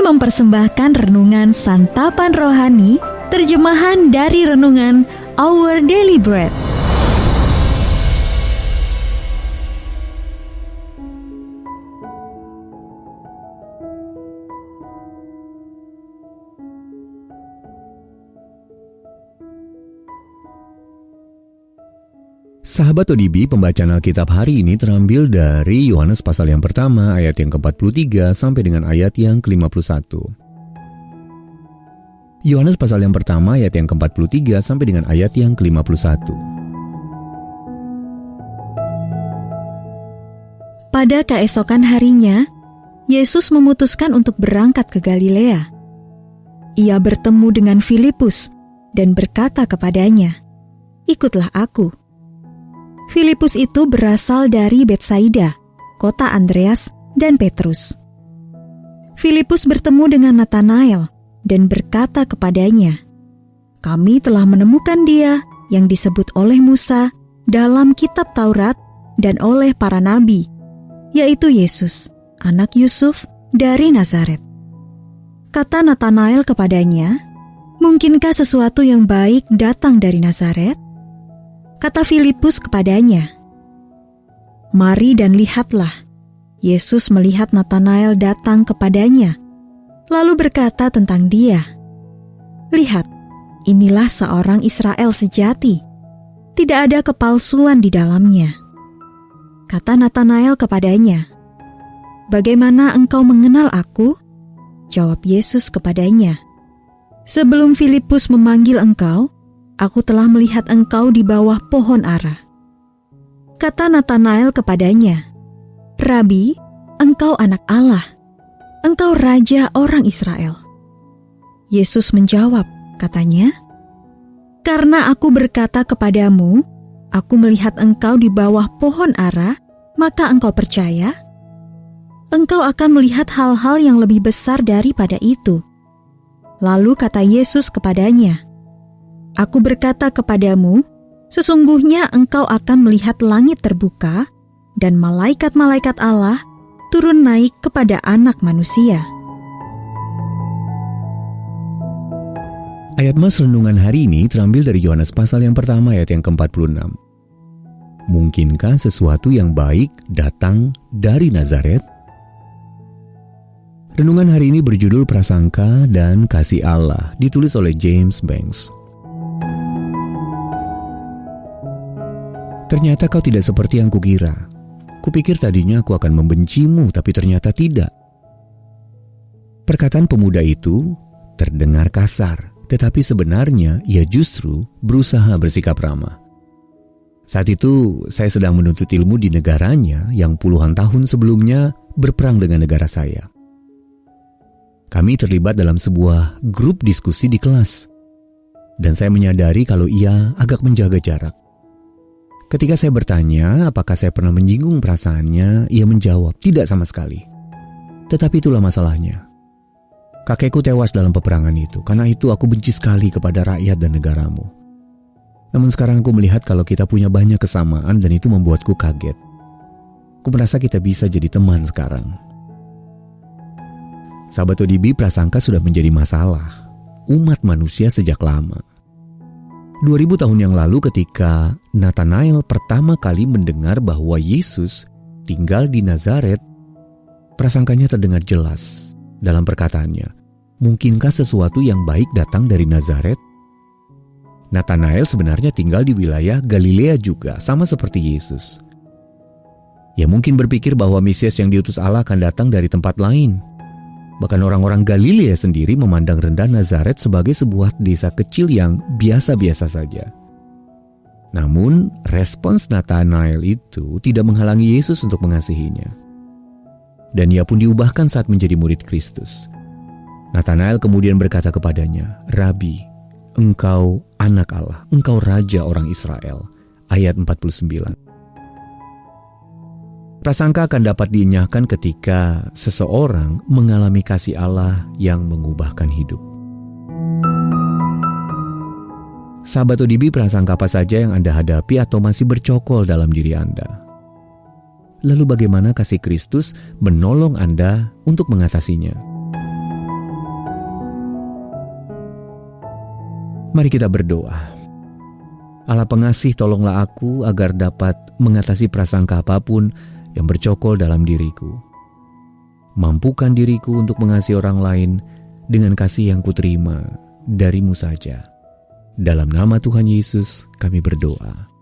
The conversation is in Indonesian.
mempersembahkan renungan Santapan Rohani, terjemahan dari renungan Our Daily Bread. Sahabat ODB, pembacaan Alkitab hari ini terambil dari Yohanes pasal yang pertama ayat yang ke-43 sampai dengan ayat yang ke-51. Yohanes pasal yang pertama ayat yang ke-43 sampai dengan ayat yang ke-51. Pada keesokan harinya, Yesus memutuskan untuk berangkat ke Galilea. Ia bertemu dengan Filipus dan berkata kepadanya, "Ikutlah aku." Filipus itu berasal dari Betsaida, kota Andreas dan Petrus. Filipus bertemu dengan Natanael dan berkata kepadanya, "Kami telah menemukan Dia yang disebut oleh Musa dalam kitab Taurat dan oleh para nabi, yaitu Yesus, anak Yusuf dari Nazaret." Kata Natanael kepadanya, "Mungkinkah sesuatu yang baik datang dari Nazaret?" Kata Filipus kepadanya, "Mari dan lihatlah." Yesus melihat Natanael datang kepadanya, lalu berkata tentang dia, "Lihat, inilah seorang Israel sejati. Tidak ada kepalsuan di dalamnya." Kata Natanael kepadanya, "Bagaimana engkau mengenal aku?" Jawab Yesus kepadanya, "Sebelum Filipus memanggil engkau, aku telah melihat engkau di bawah pohon ara." Kata Natanael kepadanya, "Rabi, engkau anak Allah. Engkau raja orang Israel." Yesus menjawab, katanya, "Karena aku berkata kepadamu, aku melihat engkau di bawah pohon ara, maka engkau percaya? Engkau akan melihat hal-hal yang lebih besar daripada itu." Lalu kata Yesus kepadanya, "Aku berkata kepadamu, sesungguhnya engkau akan melihat langit terbuka dan malaikat-malaikat Allah turun naik kepada Anak Manusia." Ayat mas renungan hari ini terambil dari Yohanes pasal yang pertama ayat yang ke-46. Mungkinkah sesuatu yang baik datang dari Nazaret? Renungan hari ini berjudul Prasangka dan Kasih Allah, ditulis oleh James Banks. "Ternyata kau tidak seperti yang kukira. Kupikir tadinya aku akan membencimu, tapi ternyata tidak." Perkataan pemuda itu terdengar kasar, tetapi sebenarnya ia justru berusaha bersikap ramah. Saat itu saya sedang menuntut ilmu di negaranya yang puluhan tahun sebelumnya berperang dengan negara saya. Kami terlibat dalam sebuah grup diskusi di kelas, dan saya menyadari kalau ia agak menjaga jarak. Ketika saya bertanya apakah saya pernah menyinggung perasaannya, ia menjawab, "Tidak sama sekali." Tetapi itulah masalahnya. Kakekku tewas dalam peperangan itu, karena itu aku benci sekali kepada rakyat dan negaramu. Namun sekarang aku melihat kalau kita punya banyak kesamaan dan itu membuatku kaget. Aku merasa kita bisa jadi teman sekarang. Sahabat ODB, prasangka sudah menjadi masalah umat manusia sejak lama. 2000 tahun yang lalu ketika Natanael pertama kali mendengar bahwa Yesus tinggal di Nazaret, prasangkanya terdengar jelas dalam perkataannya, "Mungkinkah sesuatu yang baik datang dari Nazaret?" Natanael sebenarnya tinggal di wilayah Galilea juga, sama seperti Yesus. Ia mungkin berpikir bahwa Mesias yang diutus Allah akan datang dari tempat lain. Bahkan orang-orang Galilea sendiri memandang rendah Nazaret sebagai sebuah desa kecil yang biasa-biasa saja. Namun, respons Natanael itu tidak menghalangi Yesus untuk mengasihinya. Dan ia pun diubahkan saat menjadi murid Kristus. Natanael kemudian berkata kepadanya, "Rabi, engkau anak Allah, engkau raja orang Israel." Ayat 49. Prasangka akan dapat dienyahkan ketika seseorang mengalami kasih Allah yang mengubahkan hidup. Sahabat ODB, prasangka apa saja yang Anda hadapi atau masih bercokol dalam diri Anda? Lalu bagaimana kasih Kristus menolong Anda untuk mengatasinya? Mari kita berdoa. Allah pengasih, tolonglah aku agar dapat mengatasi prasangka apapun yang bercokol dalam diriku. Mampukan diriku untuk mengasihi orang lain dengan kasih yang kuterima darimu saja. Dalam nama Tuhan Yesus kami berdoa.